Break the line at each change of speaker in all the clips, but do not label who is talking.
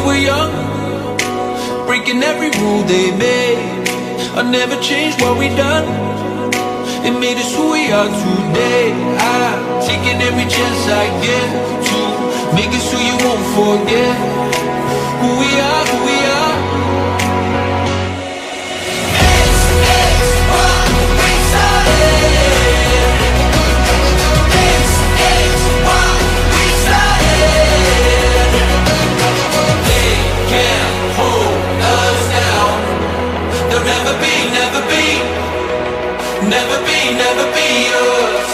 were young, breaking every rule they made. I never changed what we done. It made us who we are today. I'm taking every chance I get to make it so you won't forget who we are, who we are. Never be yours.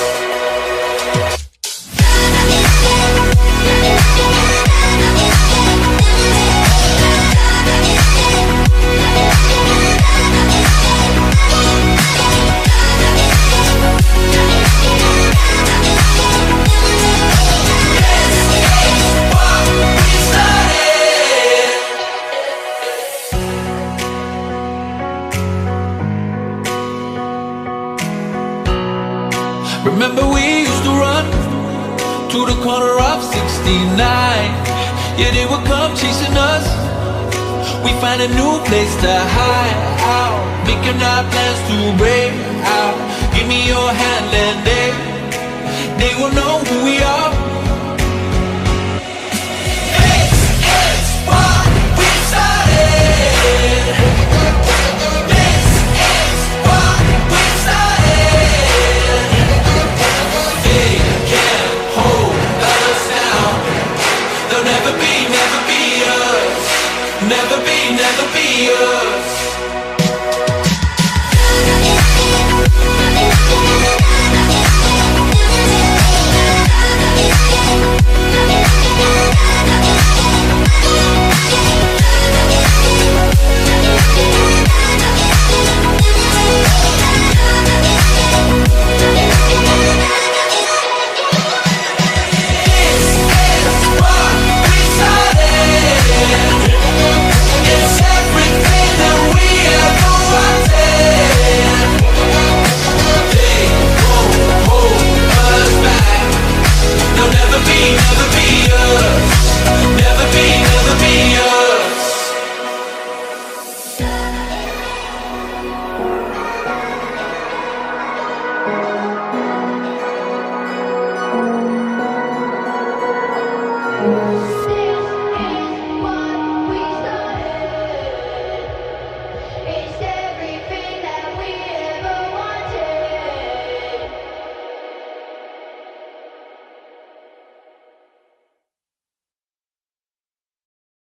Remember we used to run to the corner of 69. Yeah, they would come chasing us. We find a new place to hide out, making our plans to break out. Give me your hand and they will know who we are.